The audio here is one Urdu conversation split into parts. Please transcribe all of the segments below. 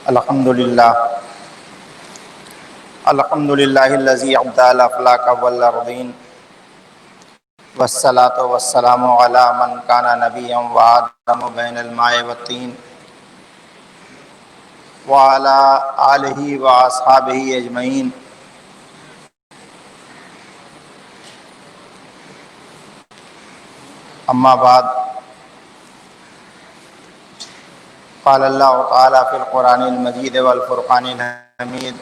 الحمدللہ الذی ابدع الافلاک والارضین والصلاة والسلام علی من کان نبیا وآدم بین الماء والطین وعلی آلہ واصحابہ اجمعین۔ اما بعد، قال اللہ تعالی فی القرآن المجید والفرقان الحمید،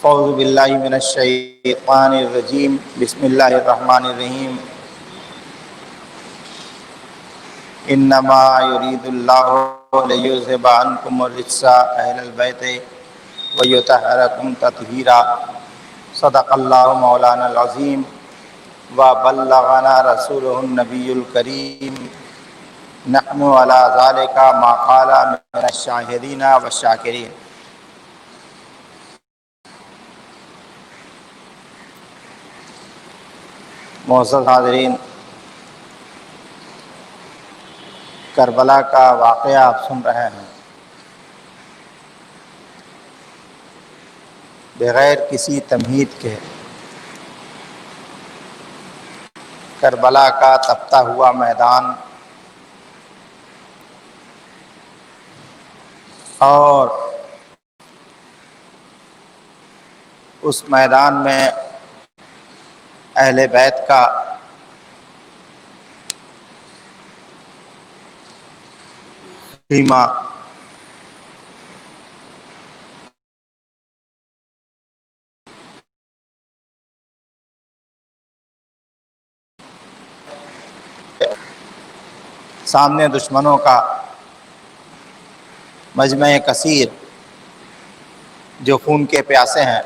اعوذ باللہ من الشیطان الرجیم، بسم اللہ الرحمن الرحیم۔ انما یرید اللہ لیذھب عنکم الرجس اہل البیت ویطہرکم تطہیرا۔ صدق اللہ مولانا العظیم وبلغنا رسولہ النبی الکریم۔ نحن علی ذلک ما قال من الشاہدین والشاکرین۔ معزز حاضرین، کربلا کا واقعہ آپ سن رہے ہیں۔ بغیر کسی تمہید کے کربلا کا تپتا ہوا میدان اور اس میدان میں اہل بیت کا خیمہ، سامنے دشمنوں کا مجمع کثیر جو خون کے پیاسے ہیں۔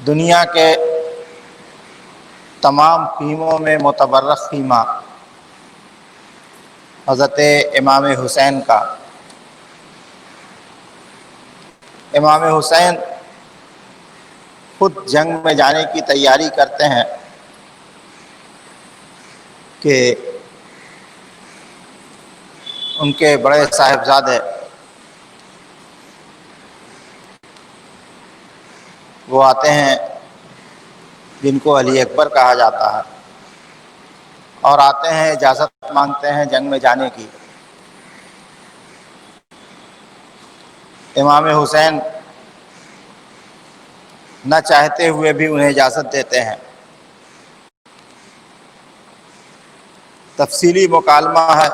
دنیا کے تمام خیموں میں متبرک خیمہ حضرت امام حسین کا۔ امام حسین خود جنگ میں جانے کی تیاری کرتے ہیں کہ ان کے بڑے صاحبزادے وہ آتے ہیں جن کو علی اکبر کہا جاتا ہے، اور آتے ہیں اجازت مانگتے ہیں جنگ میں جانے کی۔ امام حسین نہ چاہتے ہوئے بھی انہیں اجازت دیتے ہیں۔ تفصیلی مکالمہ ہے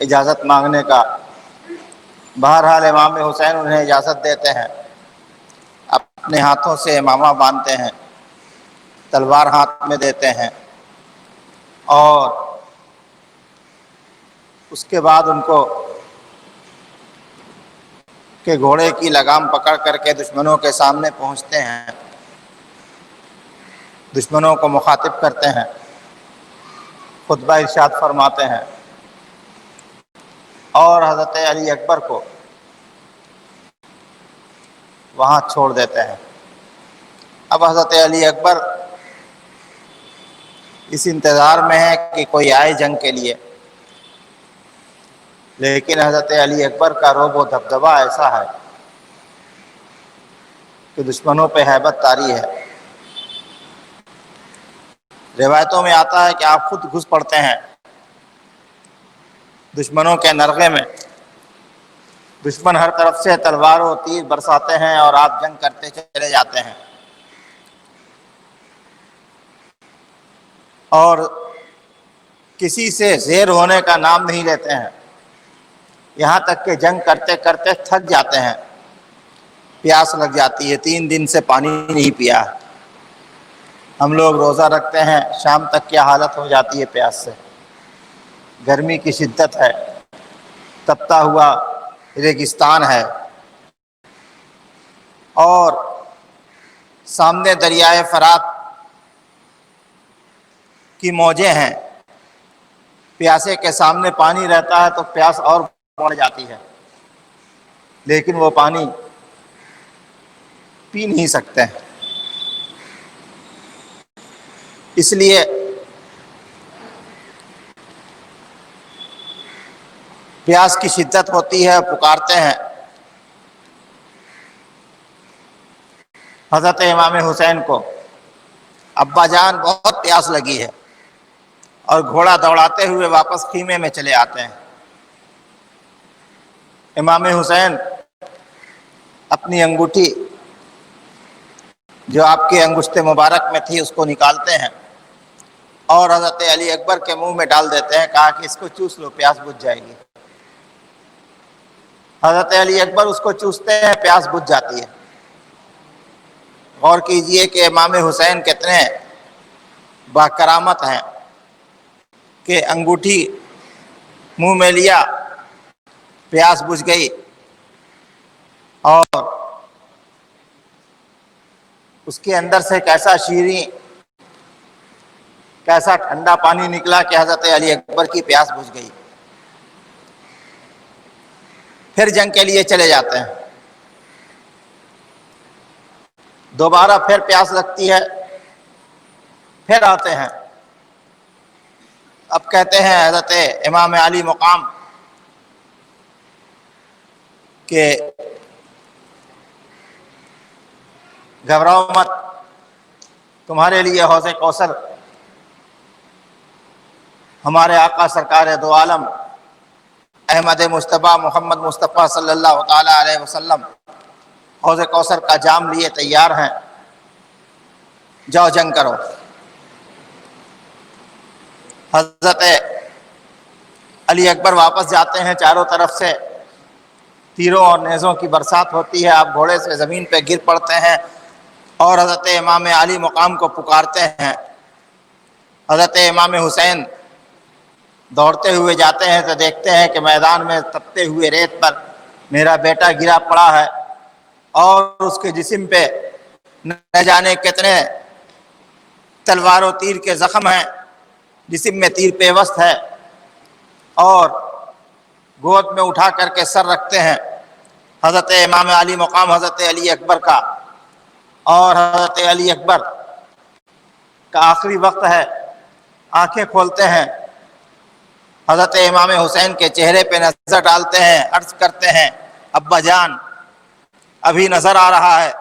اجازت مانگنے کا۔ بہرحال امام حسین انہیں اجازت دیتے ہیں، اپنے ہاتھوں سے امامہ باندھتے ہیں، تلوار ہاتھ میں دیتے ہیں، اور اس کے بعد ان کو کہ گھوڑے کی لگام پکڑ کر کے دشمنوں کے سامنے پہنچتے ہیں، دشمنوں کو مخاطب کرتے ہیں، خطبہ ارشاد فرماتے ہیں، اور حضرت علی اکبر کو وہاں چھوڑ دیتے ہیں۔ اب حضرت علی اکبر اس انتظار میں ہے کہ کوئی آئے جنگ کے لیے، لیکن حضرت علی اکبر کا رعب و دبدبہ ایسا ہے کہ دشمنوں پہ ہیبت طاری ہے۔ روایتوں میں آتا ہے کہ آپ خود گھس پڑتے ہیں دشمنوں کے نرغے میں۔ دشمن ہر طرف سے تلوار و تیر برساتے ہیں اور آپ جنگ کرتے چلے جاتے ہیں، اور کسی سے زیر ہونے کا نام نہیں لیتے ہیں، یہاں تک کہ جنگ کرتے کرتے تھک جاتے ہیں، پیاس لگ جاتی ہے، 3 دن سے پانی نہیں پیا۔ ہم لوگ روزہ رکھتے ہیں، شام تک کیا حالت ہو جاتی ہے پیاس سے۔ گرمی کی شدت ہے، تپتا ہوا ریگستان ہے، اور سامنے دریائے فرات کی موجیں ہیں، پیاسے کے سامنے پانی رہتا ہے تو پیاس اور بڑھ جاتی ہے، لیکن وہ پانی پی نہیں سکتے ہیں۔ اس لیے پیاس کی شدت ہوتی ہے، پکارتے ہیں۔ حضرت امام حسین کو ابا جان بہت پیاس لگی ہے، اور گھوڑا دوڑاتے ہوئے واپس خیمے میں چلے آتے ہیں۔ امام حسین اپنی انگوٹھی جو آپ کے انگشت مبارک میں تھی اس کو نکالتے ہیں اور حضرت علی اکبر کے منہ میں ڈال دیتے ہیں، کہا کہ اس کو چوس لو، پیاس بجھ جائے گی۔ حضرت علی اکبر اس کو چوستے ہیں، پیاس بجھ جاتی ہے۔ غور کیجئے کہ امام حسین کتنے باکرامت ہیں کہ انگوٹھی منہ میں لیا، پیاس بجھ گئی، اور اس کے اندر سے کیسا شیریں، کیسا ٹھنڈا پانی نکلا کہ حضرت علی اکبر کی پیاس بجھ گئی۔ پھر جنگ کے لیے چلے جاتے ہیں، دوبارہ پھر پیاس لگتی ہے، پھر آتے ہیں۔ اب کہتے ہیں حضرت امام علی مقام کہ گھبراؤ مت، تمہارے لیے حوض کوثر ہمارے آقا سرکار دو عالم احمد مجتبیٰ محمد مصطفیٰ صلی اللہ تعالی علیہ وسلم حوض کوثر کا جام لیے تیار ہیں، جاؤ جنگ کرو۔ حضرت علی اکبر واپس جاتے ہیں، چاروں طرف سے تیروں اور نیزوں کی برسات ہوتی ہے، آپ گھوڑے سے زمین پہ گر پڑتے ہیں اور حضرت امام علی مقام کو پکارتے ہیں۔ حضرت امام حسین دوڑتے ہوئے جاتے ہیں تو دیکھتے ہیں کہ میدان میں تپتے ہوئے ریت پر میرا بیٹا گرا پڑا ہے، اور اس کے جسم پہ نہ جانے کتنے تلوار و تیر کے زخم ہیں، جسم میں تیر پیوست ہے، اور گود میں اٹھا کر کے سر رکھتے ہیں حضرت امام علی مقام حضرت علی اکبر کا، اور حضرت علی اکبر کا آخری وقت ہے، آنکھیں کھولتے ہیں، حضرت امام حسین کے چہرے پہ نظر ڈالتے ہیں، عرض کرتے ہیں ابا جان ابھی نظر آ رہا ہے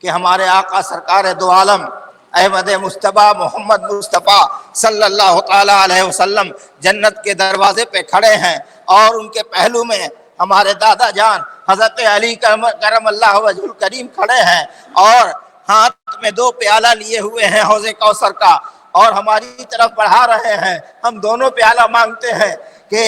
کہ ہمارے آقا سرکار دو عالم احمد مجتبیٰ محمد مصطفیٰ صلی اللہ تعالی علیہ وسلم جنت کے دروازے پہ کھڑے ہیں، اور ان کے پہلو میں ہمارے دادا جان حضرت علی کرم اللہ وجہ الکریم کھڑے ہیں، اور ہاتھ میں 2 پیالہ لیے ہوئے ہیں حوض کوثر کا، اور ہماری طرف بڑھا رہے ہیں۔ ہم دونوں پیالہ مانگتے ہیں کہ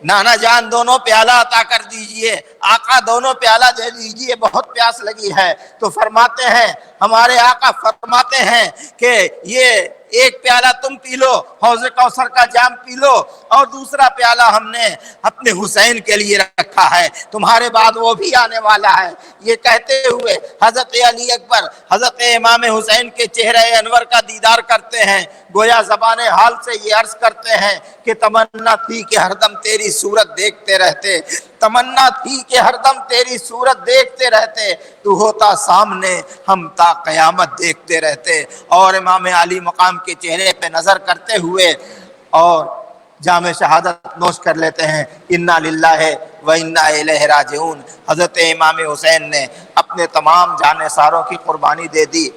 نانا جان دونوں پیالہ عطا کر دیجئے، آقا دونوں پیالہ دے دیجئے، بہت پیاس لگی ہے۔ تو فرماتے ہیں، ہمارے آقا فرماتے ہیں کہ یہ ایک پیالہ تم پی لو، حوض کوثر کا جام پی لو، اور دوسرا پیالہ ہم نے اپنے حسین کے لیے رکھا ہے، تمہارے بعد وہ بھی آنے والا ہے۔ یہ کہتے ہوئے حضرت علی اکبر حضرت امام حسین کے چہرہ انور کا دیدار کرتے ہیں، گویا زبان حال سے یہ عرض کرتے ہیں کہ تمنا تھی کہ ہر دم تیری صورت دیکھتے رہتے، تمنا تھی کہ ہر دم تیری صورت دیکھتے رہتے، تو ہوتا سامنے ہم تا قیامت دیکھتے رہتے۔ اور امام علی مقام کے چہرے پہ نظر کرتے ہوئے اور جام شہادت نوش کر لیتے ہیں، انا للہ و انا الیہ راجعون۔ حضرت امام حسین نے اپنے تمام جانے ساروں کی قربانی دے دی،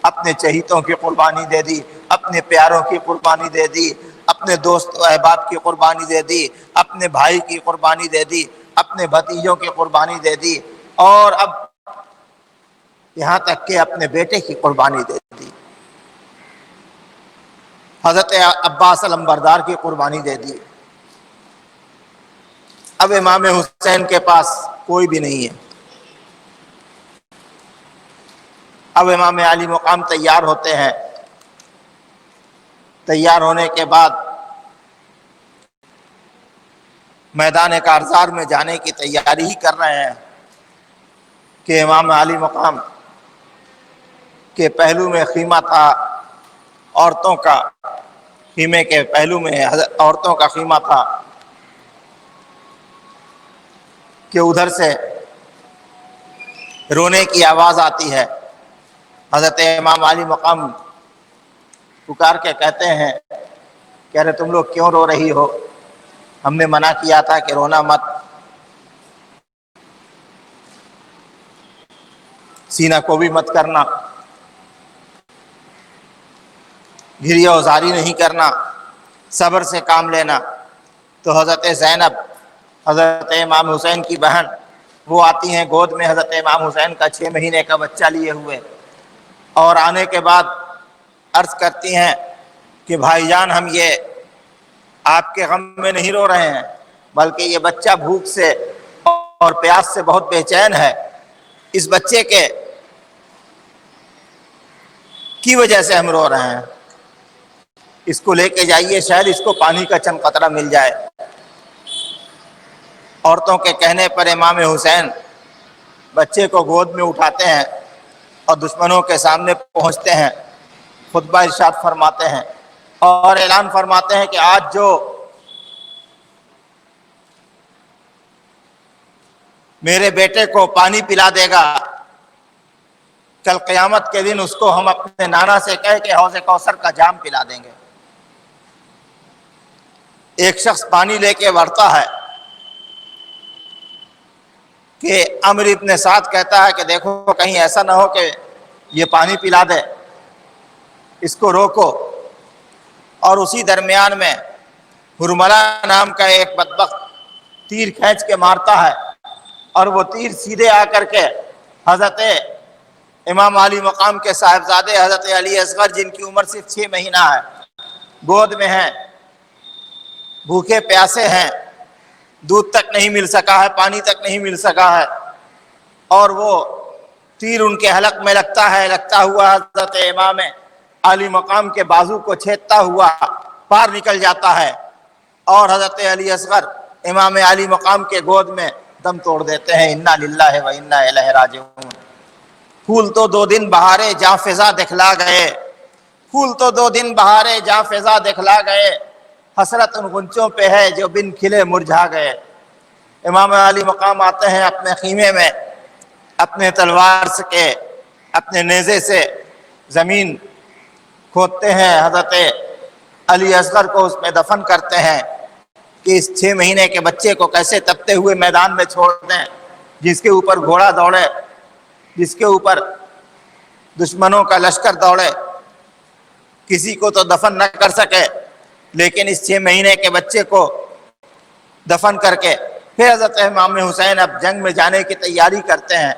اپنے چہیتوں کی قربانی دے دی، اپنے پیاروں کی قربانی دے دی، اپنے دوست و احباب کی قربانی دے دی، اپنے بھائی کی قربانی دے دی، اپنے بھتیجوں کی قربانی دے دی، اور اب یہاں تک کہ اپنے بیٹے کی قربانی دے دی، حضرت عباس علمبردار کی قربانی دے دی۔ اب امام حسین کے پاس کوئی بھی نہیں ہے۔ اب امام علی مقام تیار ہوتے ہیں، تیار ہونے کے بعد میدان کارزار میں جانے کی تیاری ہی کر رہے ہیں کہ امام علی مقام کے پہلو میں خیمہ تھا، عورتوں کا خیمے کے پہلو میں عورتوں کا خیمہ تھا کہ ادھر سے رونے کی آواز آتی ہے. حضرت امام علی مقام پکار کے کہتے ہیں کہ ارے تم لوگ کیوں رو رہی ہو؟ ہم نے منع کیا تھا کہ رونا مت، سینہ کو بھی مت کرنا، گریہ وزاری نہیں کرنا، صبر سے کام لینا. تو حضرت زینب، حضرت امام حسین کی بہن، وہ آتی ہیں گود میں حضرت امام حسین کا 6 مہینے کا بچہ لیے ہوئے، اور آنے کے بعد عرض کرتی ہیں کہ بھائی جان ہم یہ آپ کے غم میں نہیں رو رہے ہیں، بلکہ یہ بچہ بھوک سے اور پیاس سے بہت بے چین ہے. اس بچے کی وجہ سے ہم رو رہے ہیں. اس کو لے کے جائیے، شاید اس کو پانی کا چند قطرہ مل جائے. عورتوں کے کہنے پر امام حسین بچے کو گود میں اٹھاتے ہیں اور دشمنوں کے سامنے پہنچتے ہیں، خطبہ ارشاد فرماتے ہیں اور اعلان فرماتے ہیں کہ آج جو میرے بیٹے کو پانی پلا دے گا، کل قیامت کے دن اس کو ہم اپنے نانا سے کہہ کے حوض کوثر کا جام پلا دیں گے. ایک شخص پانی لے کے بڑھتا ہے کہ عمرو ابن سعد کہتا ہے کہ دیکھو کہیں ایسا نہ ہو کہ یہ پانی پلا دے، اس کو روکو. اور اسی درمیان میں ہرملہ نام کا ایک بدبخت تیر کھینچ کے مارتا ہے، اور وہ تیر سیدھے آ کر کے حضرت امام علی مقام کے صاحبزادے حضرت علی اصغر، جن کی عمر صرف 6 مہینہ ہے، گود میں ہیں، بھوکے پیاسے ہیں، دودھ تک نہیں مل سکا ہے، پانی تک نہیں مل سکا ہے، اور وہ تیر ان کے حلق میں لگتا ہوا حضرت امام علی مقام کے بازو کو چھیدتا ہوا پار نکل جاتا ہے، اور حضرت علی اصغر امام علی مقام کے گود میں دم توڑ دیتے ہیں. انا للہ و انا الیہ راجعون. پھول تو 2 دن بہارے جاں فضا دکھلا گئے، پھول تو 2 دن بہارے جاں فضا دکھلا گئے، حسرت ان غنچوں پہ ہے جو بن کھلے مرجھا گئے. امام علی مقام آتے ہیں اپنے خیمے میں، اپنے تلوار سے اپنے نیزے سے زمین کھودتے ہیں، حضرت علی اصغر کو اس میں دفن کرتے ہیں کہ اس 6 مہینے کے بچے کو کیسے تپتے ہوئے میدان میں چھوڑ دیں، جس کے اوپر گھوڑا دوڑے، جس کے اوپر دشمنوں کا لشکر دوڑے، کسی کو تو دفن نہ کر سکے، لیکن اس 6 مہینے کے بچے کو دفن کر کے پھر حضرت امام حسین اب جنگ میں جانے کی تیاری کرتے ہیں.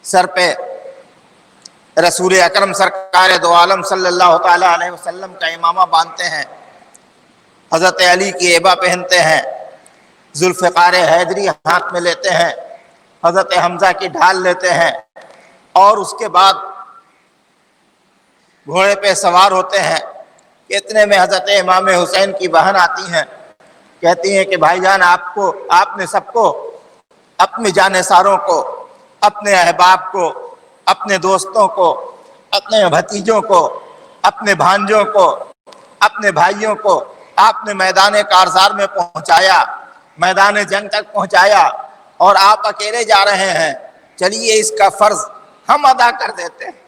سر پہ رسول اکرم سرکار دو عالم صلی اللہ تعالی علیہ وسلم کا امامہ باندھتے ہیں، حضرت علی کی ایبا پہنتے ہیں، ذوالفقار حیدری ہاتھ میں لیتے ہیں، حضرت حمزہ کی ڈھال لیتے ہیں، اور اس کے بعد گھوڑے پہ سوار ہوتے ہیں. اتنے میں حضرت امام حسین کی بہن آتی ہیں، کہتی ہیں کہ بھائی جان آپ نے سب کو، اپنے جانے ساروں کو، اپنے احباب کو، اپنے دوستوں کو، اپنے بھتیجوں کو، اپنے بھانجوں کو، اپنے بھائیوں کو آپ نے میدان کارزار میں پہنچایا، میدان جنگ تک پہنچایا، اور آپ اکیلے جا رہے ہیں. چلیے اس کا فرض ہم ادا کر دیتے ہیں،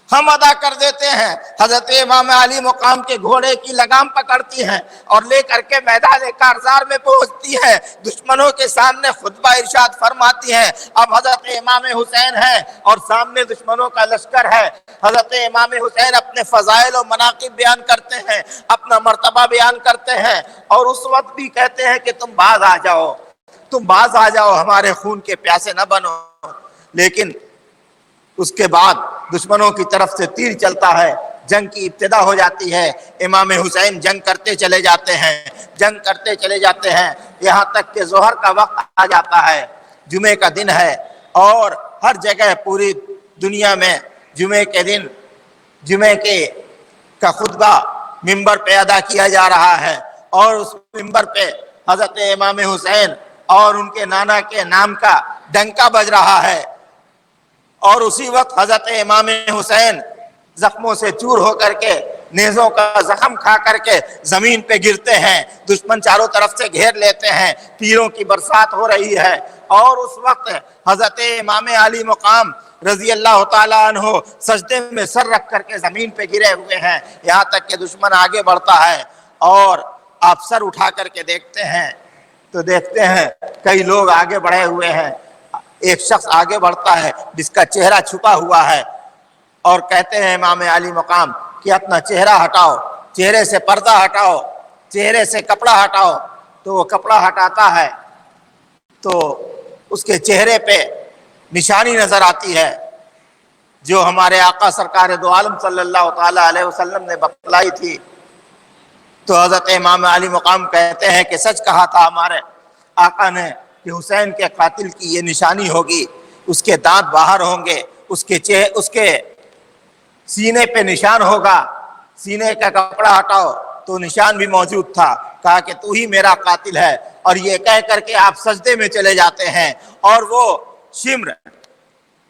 ہم ادا کر دیتے ہیں. حضرت امام علی مقام کے گھوڑے کی لگام پکڑتی ہیں اور لے کر کے میدان کارزار میں پہنچتی ہیں، دشمنوں کے سامنے خطبہ ارشاد فرماتی ہیں. اب حضرت امام حسین ہیں اور سامنے دشمنوں کا لشکر ہے. حضرت امام حسین اپنے فضائل و مناقب بیان کرتے ہیں، اپنا مرتبہ بیان کرتے ہیں، اور اس وقت بھی کہتے ہیں کہ تم باز آ جاؤ، تم باز آ جاؤ، ہمارے خون کے پیاسے نہ بنو. لیکن اس کے بعد دشمنوں کی طرف سے تیر چلتا ہے، جنگ کی ابتدا ہو جاتی ہے. امام حسین جنگ کرتے چلے جاتے ہیں، جنگ کرتے چلے جاتے ہیں، یہاں تک کہ ظہر کا وقت آ جاتا ہے، جمعے کا دن ہے، اور ہر جگہ پوری دنیا میں جمعے کے دن جمعے کا خطبہ ممبر پہ ادا کیا جا رہا ہے، اور اس ممبر پہ حضرت امام حسین اور ان کے نانا کے نام کا ڈنکا بج رہا ہے. اور اسی وقت حضرت امام حسین زخموں سے چور ہو کر کے، نیزوں کا زخم کھا کر کے زمین پہ گرتے ہیں، دشمن چاروں طرف سے گھیر لیتے ہیں، تیروں کی برسات ہو رہی ہے، اور اس وقت حضرت امام علی مقام رضی اللہ تعالیٰ عنہ سجدے میں سر رکھ کر کے زمین پہ گرے ہوئے ہیں، یہاں تک کہ دشمن آگے بڑھتا ہے، اور آپ سر اٹھا کر کے دیکھتے ہیں تو دیکھتے ہیں کئی لوگ آگے بڑھے ہوئے ہیں، ایک شخص آگے بڑھتا ہے جس کا چہرہ چھپا ہوا ہے، اور کہتے ہیں امام علی مقام کہ اپنا چہرہ ہٹاؤ، چہرے سے پردہ ہٹاؤ، چہرے سے کپڑا ہٹاؤ، تو وہ کپڑا ہٹاتا ہے تو اس کے چہرے پہ نشانی نظر آتی ہے جو ہمارے آقا سرکار دو عالم صلی اللہ تعالیٰ علیہ وسلم نے بتلائی تھی۔ تو حضرت امام علی مقام کہتے ہیں کہ سچ کہا تھا ہمارے آقا نے کہ حسین کے قاتل کی یہ نشانی ہوگی، اس کے دانت باہر ہوں گے، اس کے سینے پہ نشان ہوگا، سینے کا کپڑا ہٹاؤ تو نشان بھی موجود تھا، کہا کہ تو ہی میرا قاتل ہے، اور یہ کہہ کر کے آپ سجدے میں چلے جاتے ہیں، اور وہ شمر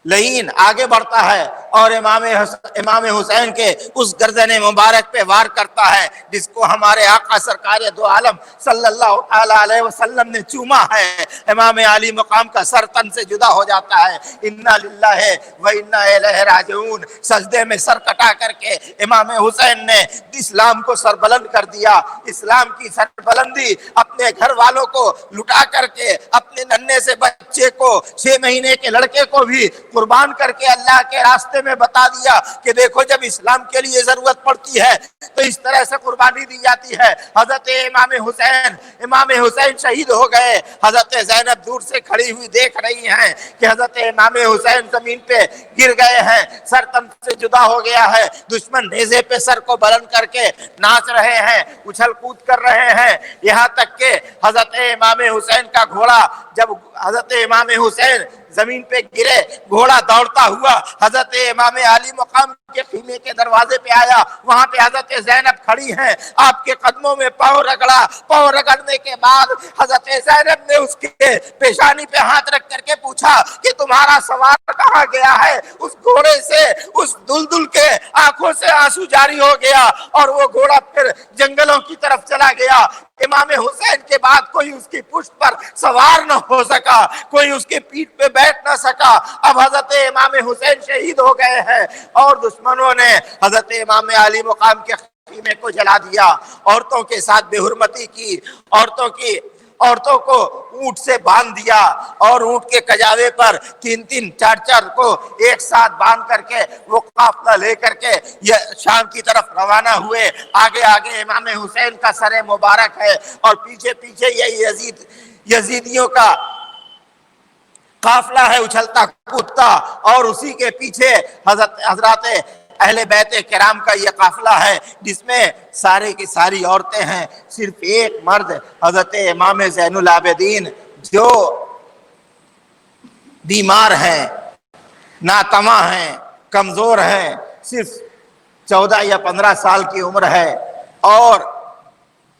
لعین آگے بڑھتا ہے اور امام حسین کے اس گردن مبارک پہ وار کرتا ہے جس کو ہمارے آقا سرکار دو عالم صلی اللہ تعالیٰ علیہ وسلم نے چوما ہے۔ امام علی مقام کا سر تن سے جدا ہو جاتا ہے، انا للہ و انا الیہ راجعون، سجدے میں سر کٹا کر کے امام حسین نے اسلام کو سربلند کر دیا، اسلام کی سربلندی اپنے گھر والوں کو لٹا کر کے، اپنے ننھے سے بچے کو، 6 مہینے کے لڑکے کو بھی قربان کر کے اللہ کے راستے میں بتا دیا کہ دیکھو جب اسلام کے لیے ضرورت پڑتی ہے تو اس طرح سے قربانی دی جاتی ہے۔ حضرت امام حسین شہید ہو گئے، حضرت زینب دور سے کھڑی ہوئی دیکھ رہی ہیں کہ حضرت امام حسین زمین پہ گر گئے ہیں، سر تن سے جدا ہو گیا ہے، دشمن نیزے پہ سر کو بلند کر کے ناچ رہے ہیں، اچھل کود کر رہے ہیں، یہاں تک کہ حضرت امام حسین کا گھوڑا، جب حضرت امام حسین زمین پہ گرے، گھوڑا دوڑتا ہوا حضرت امام علی مقام کے خیمے کے دروازے پہ آیا، وہاں پہ حضرت زینب کھڑی ہیں، آپ کے قدموں میں پاؤں رگڑا، پاؤں رگڑنے کے بعد حضرت زینب نے اس کے پیشانی پہ ہاتھ رکھ کر کے پوچھا کہ تمہارا سوار کہاں گیا ہے؟ اس گھوڑے سے، اس دلدل کے آنکھوں سے آنسو جاری ہو گیا، اور وہ گھوڑا پھر جنگلوں کی طرف چلا گیا۔ امام حسین کے بعد کوئی اس کی پشت پر سوار نہ ہو سکا، کوئی اس کے پیٹھ پہ بیٹھ نہ سکا۔ اب حضرت امام حسین شہید ہو گئے ہیں، اور دشمنوں نے حضرت امام علی مقام کے خیمے کو جلا دیا، عورتوں کے ساتھ بے حرمتی کی، عورتوں کو اونٹ سے باندھ دیا، اور اونٹ کے کجاوے پر 3 4 کو ایک ساتھ باندھ کر کے وہ قافلہ لے کر کے یہ شام کی طرف روانہ ہوئے۔ آگے امام حسین کا سر مبارک ہے، اور پیچھے یہ یزیدیوں کا قافلہ ہے اچھلتا کودتا، اور اسی کے پیچھے حضرات اہل بیت کرام کا یہ قافلہ ہے جس میں سارے کی ساری عورتیں ہیں، صرف ایک مرد حضرت امام زین العابدین جو بیمار ہیں، ناتواں ہیں، کمزور ہیں، صرف 14 یا 15 سال کی عمر ہے، اور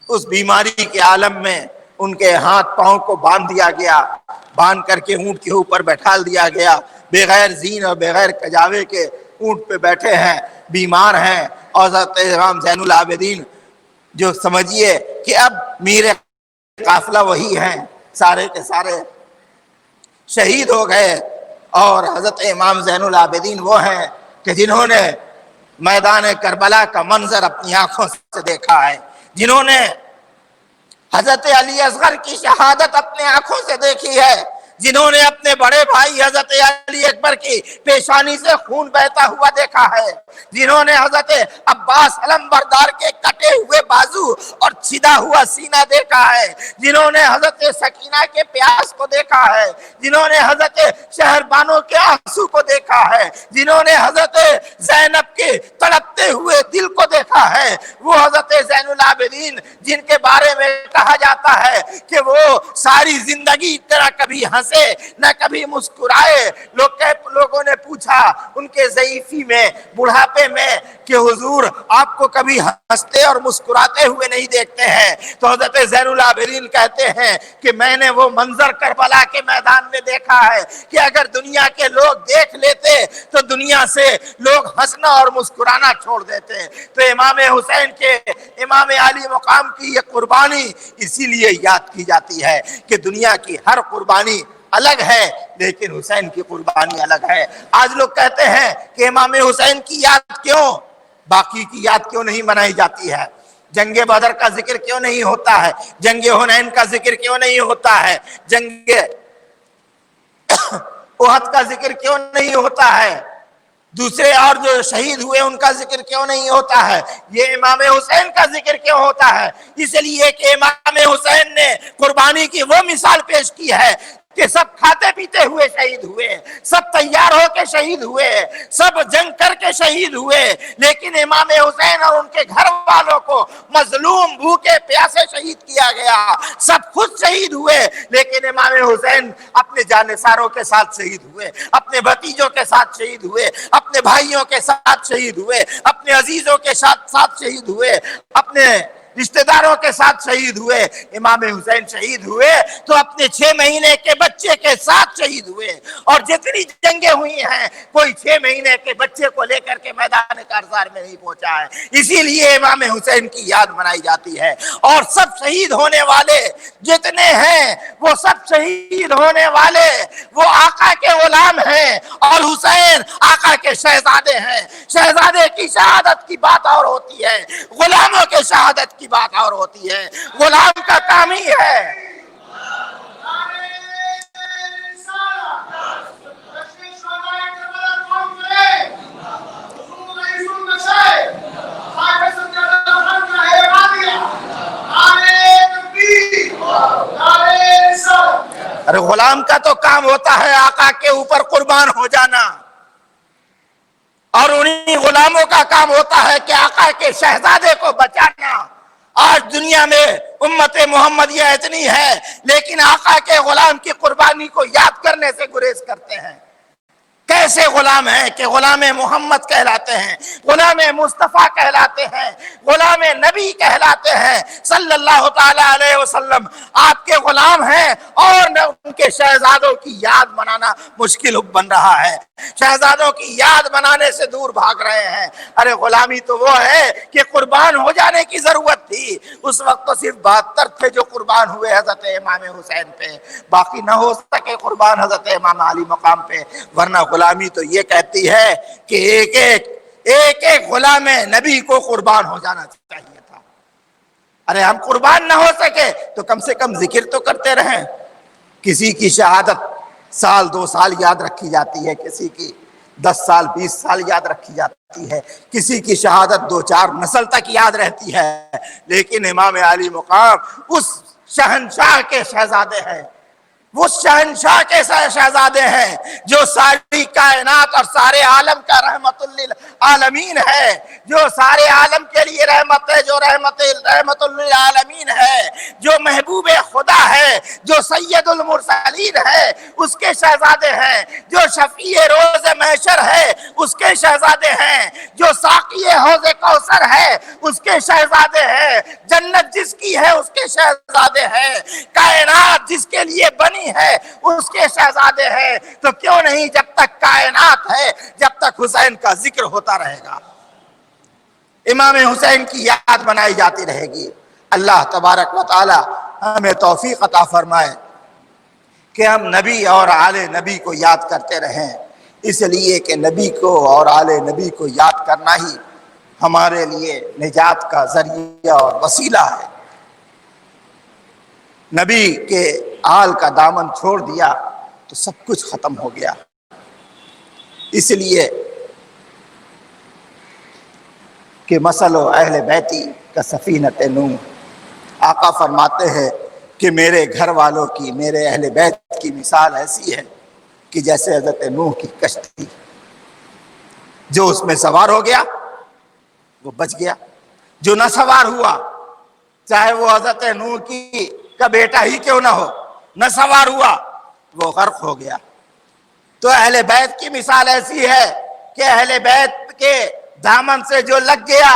اس بیماری کے عالم میں ان کے ہاتھ پاؤں کو باندھ دیا گیا، باندھ کر کے اونٹ کے اوپر بیٹھال دیا گیا، بغیر زین اور بغیر کجاوے کے اونٹ پہ بیٹھے ہیں، بیمار ہیں، اور حضرت امام زین العابدین جو سمجھیے کہ اب میرے قافلہ وہی ہیں، سارے کے سارے شہید ہو گئے، اور حضرت امام زین العابدین وہ ہیں کہ جنہوں نے میدان کربلا کا منظر اپنی آنکھوں سے دیکھا ہے، جنہوں نے حضرت علی اصغر کی شہادت اپنے آنکھوں سے دیکھی ہے، جنہوں نے اپنے بڑے بھائی حضرت علی اکبر کی پیشانی سے خون بہتا ہوا دیکھا ہے، جنہوں نے حضرت عباس علمبردار کے کٹے ہوئے بازو اور چھدا ہوا سینہ دیکھا ہے، جنہوں نے حضرت سکینہ کے پیاس کو دیکھا ہے، جنہوں نے حضرت شہربانو کے آنسو کو دیکھا ہے، جنہوں نے حضرت زینب کے تڑپتے ہوئے دل کو دیکھا ہے، وہ حضرت زین العابدین جن کے بارے میں کہا جاتا ہے کہ وہ ساری زندگی اتنا کبھی ہنسے ہنسے نہ کبھی مسکرائے. لوگوں نے پوچھا ان کے ضعیفی میں، بڑھاپے میں، کہ حضور آپ کو کبھی ہنستے اور مسکراتے ہوئے نہیں دیکھتے ہیں. تو حضرت زین العابدین کہتے ہیں کہ میں نے وہ منظر کربلا کے میدان میں دیکھا ہے کہ اگر دنیا کے لوگ دیکھ لیتے تو دنیا سے لوگ ہنسنا اور مسکرانا چھوڑ دیتے. تو امام حسین کے، امام علی مقام کی یہ قربانی اسی لیے یاد کی جاتی ہے کہ دنیا کی ہر قربانی الگ ہے لیکن حسین کی قربانی الگ ہے. آج لوگ کہتے ہیں کہ امام حسین کی یاد کیوں، باقی کی یاد کیوں نہیں منائی جاتی ہے؟ جنگ بدر کا ذکر کیوں نہیں ہوتا ہے؟ جنگ حنین کا ذکر کیوں نہیں ہوتا ہے؟ جنگ احد کا ذکر کیوں نہیں ہوتا ہے؟ دوسرے اور جو شہید ہوئے ان کا ذکر کیوں نہیں ہوتا ہے؟ یہ امام حسین کا ذکر کیوں ہوتا ہے؟ اس لیے کہ امام حسین نے قربانی کی وہ مثال پیش کی ہے کہ سب کھاتے پیتے ہوئے شہید ہوئے، سب تیار ہو کے شہید ہوئے، سب جنگ کر کے شہید ہوئے، لیکن امام حسین اور ان کے گھر والوں کو مظلوم بھوکے پیاسے شہید کیا گیا. سب خود شہید ہوئے لیکن امام حسین اپنے جانثاروں کے ساتھ شہید ہوئے، اپنے بھتیجوں کے ساتھ شہید ہوئے، اپنے بھائیوں کے ساتھ شہید ہوئے، اپنے عزیزوں کے ساتھ شہید ہوئے، اپنے رشتہ داروں کے ساتھ شہید ہوئے. امام حسین شہید ہوئے تو اپنے 6 مہینے کے بچے کے ساتھ شہید ہوئے. اور جتنی جنگیں ہوئی ہیں کوئی 6 مہینے کے بچے کو لے کر کے میدان کارزار میں نہیں پہنچا ہے. اسی لیے امام حسین کی یاد منائی جاتی ہے. اور سب شہید ہونے والے جتنے ہیں وہ سب شہید ہونے والے وہ آقا کے غلام ہیں، اور حسین آقا کے شہزادے ہیں. شہزادے کی شہادت کی بات اور ہوتی ہے، غلاموں کے شہادت کی بات اور ہوتی ہے. غلام کا کام ہی ہے ارے غلام کا تو کام ہوتا ہے آقا کے اوپر قربان ہو جانا، اور انہی غلاموں کا کام ہوتا ہے کہ آقا کے شہزادے کو بچانا. آج دنیا میں امت محمدیہ اتنی ہے لیکن آقا کے غلام کی قربانی کو یاد کرنے سے گریز کرتے ہیں. کیسے غلام ہیں کہ غلام محمد کہلاتے ہیں، غلام مصطفیٰ کہلاتے ہیں، غلام نبی کہلاتے ہیں صلی اللہ تعالی علیہ وسلم. آپ کے غلام ہیں اور ان کے شہزادوں کی یاد منانا مشکل بن رہا ہے، شہزادوں کی یاد منانے سے دور بھاگ رہے ہیں. ارے غلامی تو وہ ہے کہ قربان ہو جانے کی ضرورت تھی. اس وقت تو صرف 72 تھے جو قربان ہوئے حضرت امام حسین پہ، باقی نہ ہو سکے قربان حضرت امام علی مقام پہ. ورنہ غلامی تو یہ کہتی ہے کہ ایک غلام نبی کو قربان ہو جانا چاہیے تھا. ارے ہم قربان نہ ہو سکے تو کم سے کم ذکر تو کرتے رہیں. کسی کی شہادت 1 2 سال یاد رکھی جاتی ہے، کسی کی 10 سال 20 سال یاد رکھی جاتی ہے، کسی کی شہادت 2 4 نسل تک یاد رہتی ہے. لیکن امام علی مقام اس شہنشاہ کے شہزادے ہیں، وہ شہنشاہ کے شہزادے ہیں جو ساری کائنات اور سارے عالم کا رحمت للعالمین ہے، جو سارے عالم کے لیے رحمت ہے، جو رحمت للعالمین ہے، جو محبوب خدا ہے، جو سید المرسلین ہے اس کے شہزادے ہیں، جو شفیع روز محشر ہے اس کے شہزادے ہیں، جو ساقی حوض کوثر ہے اس کے شہزادے ہیں، جنت جس کی ہے اس کے شہزادے ہیں، کائنات جس کے لیے بنی ہے اس کے شہزادے ہیں. تو کیوں نہیں جب تک کائنات ہے جب تک حسین کا ذکر ہوتا رہے گا، امام حسین کی یاد منائی جاتی رہے گی. اللہ تبارک و تعالی ہمیں توفیق عطا فرمائے کہ ہم نبی اور آل نبی کو یاد کرتے رہیں، اس لیے کہ نبی کو اور آل نبی کو یاد کرنا ہی ہمارے لیے نجات کا ذریعہ اور وسیلہ ہے. نبی کے آل کا دامن چھوڑ دیا تو سب کچھ ختم ہو گیا. اس لیے کہ مثل اہل بیتی کا سفینۃ نوح، آقا فرماتے ہیں کہ میرے گھر والوں کی، میرے اہل بیت کی مثال ایسی ہے کہ جیسے حضرت نوح کی کشتی، جو اس میں سوار ہو گیا وہ بچ گیا، جو نہ سوار ہوا چاہے وہ حضرت نوح کا بیٹا ہی کیوں نہ ہو، نہ سوار ہوا وہ غرق ہو گیا۔ تو اہل بیت کی مثال ایسی ہے کہ اہل بیت کے دامن سے جو لگ گیا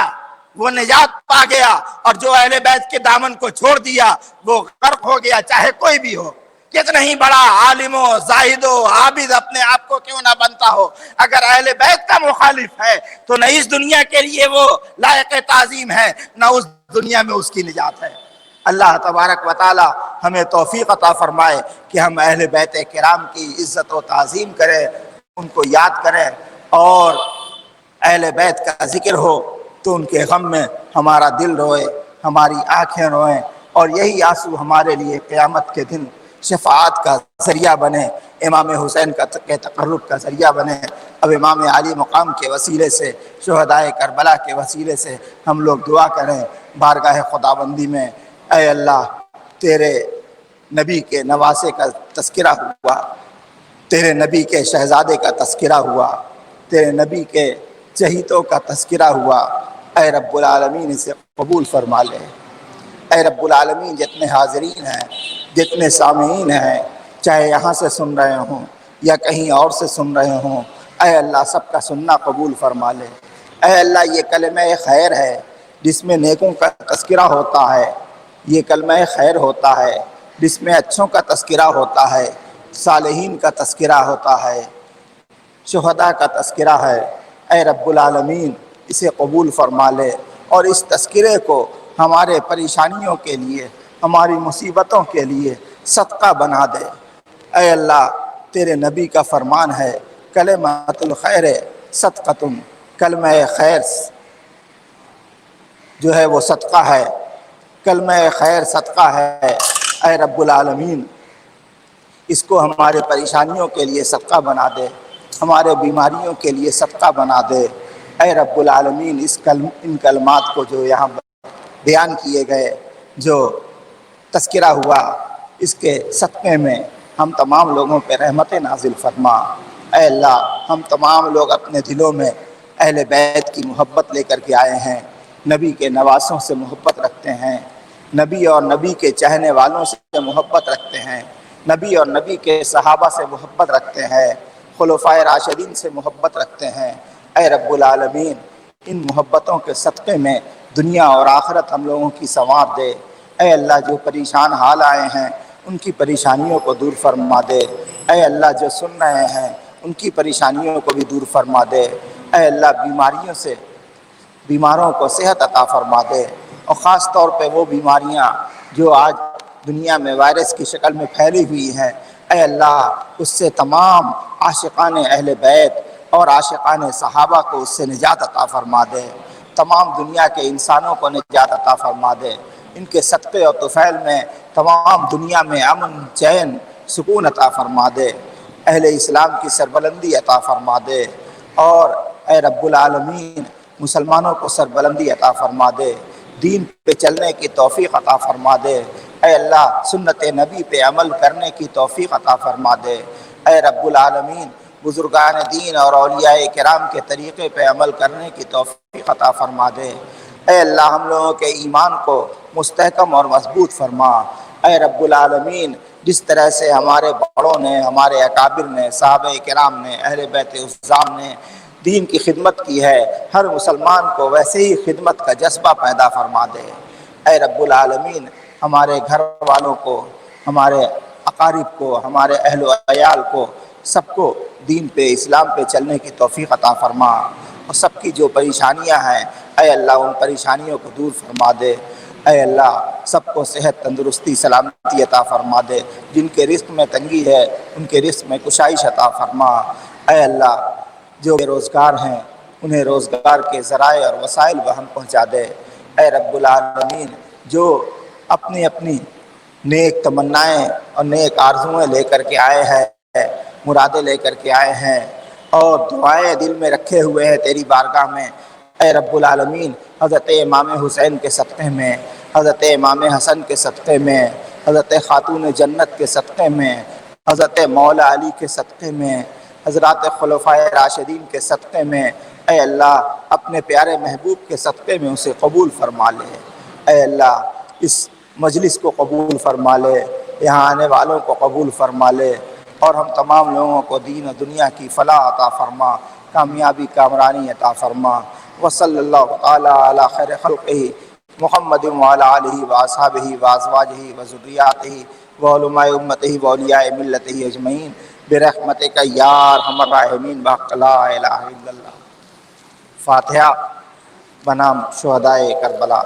وہ نجات پا گیا، اور جو اہل بیت کے دامن کو چھوڑ دیا وہ غرق ہو گیا، چاہے کوئی بھی ہو، کتنا ہی بڑا عالم و زاہد و عابد اپنے آپ کو کیوں نہ بنتا ہو، اگر اہل بیت کا مخالف ہے تو نہ اس دنیا کے لیے وہ لائق تعظیم ہے، نہ اس دنیا میں اس کی نجات ہے۔ اللہ تبارک و تعالی ہمیں توفیق عطا فرمائے کہ ہم اہل بیت کرام کی عزت و تعظیم کریں، ان کو یاد کریں، اور اہل بیت کا ذکر ہو تو ان کے غم میں ہمارا دل روئے، ہماری آنکھیں روئیں، اور یہی آنسو ہمارے لیے قیامت کے دن شفاعت کا ذریعہ بنے، امام حسین کے تقرب کا ذریعہ بنے۔ اب امام علی مقام کے وسیلے سے، شہدائے کربلا کے وسیلے سے ہم لوگ دعا کریں بارگاہ خداوندی میں، اے اللہ تیرے نبی کے نواسے کا تذکرہ ہوا، تیرے نبی کے شہزادے کا تذکرہ ہوا، تیرے نبی کے چہیتوں کا تذکرہ ہوا، اے رب العالمین اسے قبول فرما لے۔ اے رب العالمین جتنے حاضرین ہیں، جتنے سامعین ہیں، چاہے یہاں سے سن رہے ہوں یا کہیں اور سے سن رہے ہوں، اے اللہ سب کا سننا قبول فرما لے۔ اے اللہ یہ کلمہ خیر ہے جس میں نیکوں کا تذکرہ ہوتا ہے، یہ کلمہ خیر ہوتا ہے جس میں اچھوں کا تذکرہ ہوتا ہے، صالحین کا تذکرہ ہوتا ہے، شہداء کا تذکرہ ہے۔ اے رب العالمین اسے قبول فرما لے، اور اس تذکرے کو ہمارے پریشانیوں کے لیے، ہماری مصیبتوں کے لیے صدقہ بنا دے۔ اے اللہ تیرے نبی کا فرمان ہے کلمۃ الخیر صدقۃ، کلمہ خیر جو ہے وہ صدقہ ہے، کلمہ خیر صدقہ ہے۔ اے رب العالمین اس کو ہمارے پریشانیوں کے لیے صدقہ بنا دے، ہمارے بیماریوں کے لیے صدقہ بنا دے۔ اے رب العالمین ان کلمات کو جو یہاں بیان کیے گئے، جو تذکرہ ہوا، اس کے صدقے میں ہم تمام لوگوں پہ رحمت نازل فرما۔ اے اللہ ہم تمام لوگ اپنے دلوں میں اہل بیت کی محبت لے کر کے آئے ہیں، نبی کے نواسوں سے محبت رکھتے ہیں، نبی اور نبی کے چاہنے والوں سے محبت رکھتے ہیں، نبی اور نبی کے صحابہ سے محبت رکھتے ہیں، خلفائے راشدین سے محبت رکھتے ہیں۔ اے رب العالمین ان محبتوں کے صدقے میں دنیا اور آخرت ہم لوگوں کی سنوار دے۔ اے اللہ جو پریشان حال آئے ہیں ان کی پریشانیوں کو دور فرما دے۔ اے اللہ جو سن رہے ہیں ان کی پریشانیوں کو بھی دور فرما دے۔ اے اللہ بیماروں کو صحت عطا فرما دے، اور خاص طور پہ وہ بیماریاں جو آج دنیا میں وائرس کی شکل میں پھیلی ہوئی ہیں، اے اللہ اس سے تمام عاشقان اہل بیت اور عاشقان صحابہ کو اس سے نجات عطا فرما دے، تمام دنیا کے انسانوں کو نجات عطا فرما دے۔ ان کے صدقے اور طفیل میں تمام دنیا میں امن، چین، سکون عطا فرما دے، اہل اسلام کی سربلندی عطا فرما دے، اور اے رب العالمین مسلمانوں کو سربلندی عطا فرما دے، دین پہ چلنے کی توفیق عطا فرما دے۔ اے اللہ سنت نبی پہ عمل کرنے کی توفیق عطا فرما دے۔ اے رب العالمین بزرگان دین اور اولیاء کرام کے طریقے پہ عمل کرنے کی توفیق عطا فرما دے۔ اے اللہ ہم لوگوں کے ایمان کو مستحکم اور مضبوط فرما۔ اے رب العالمین جس طرح سے ہمارے بڑوں نے، ہمارے اکابر نے، صحابہ کرام نے، اہل بیت عظام نے دین کی خدمت کی ہے، ہر مسلمان کو ویسے ہی خدمت کا جذبہ پیدا فرما دے۔ اے رب العالمین ہمارے گھر والوں کو، ہمارے اقارب کو، ہمارے اہل و عیال کو، سب کو دین پہ، اسلام پہ چلنے کی توفیق عطا فرما، اور سب کی جو پریشانیاں ہیں اے اللہ ان پریشانیوں کو دور فرما دے۔ اے اللہ سب کو صحت، تندرستی، سلامتی عطا فرما دے، جن کے رزق میں تنگی ہے ان کے رزق میں کشائش عطا فرما۔ اے اللہ جو بے روزگار ہیں انہیں روزگار کے ذرائع اور وسائل بہم پہنچا دے۔ اے رب العالمین جو اپنی اپنی نیک تمنائیں اور نیک آرزویں لے کر کے آئے ہیں، مرادیں لے کر کے آئے ہیں، اور دعائیں دل میں رکھے ہوئے ہیں تیری بارگاہ میں، اے رب العالمین حضرت امام حسین کے صدقے میں، حضرت امام حسن کے صدقے میں، حضرت خاتون جنت کے صدقے میں، حضرت مولا علی کے صدقے میں، حضرات خلفائے راشدین کے صدقے میں، اے اللہ اپنے پیارے محبوب کے صدقے میں اسے قبول فرما لے۔ اے اللہ اس مجلس کو قبول فرما لے، یہاں آنے والوں کو قبول فرما لے، اور ہم تمام لوگوں کو دین و دنیا کی فلاح عطا فرما، کامیابی کامرانی عطا فرما۔ وصلی اللہ تعالی علی خیر خلقہ محمد وعلی آلہ واصحابہ وازواجہ وذریاتہ وعلماء امتہ واولیاء ملتہ اجمعین برحمتک یا ارحم الراحمین بحق لا الہ الا اللہ۔ فاتحہ بنام شہدائے کربلا۔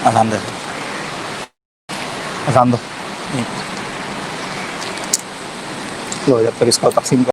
اذان دے اذان دو لو جب تک اس کو تقسیم کر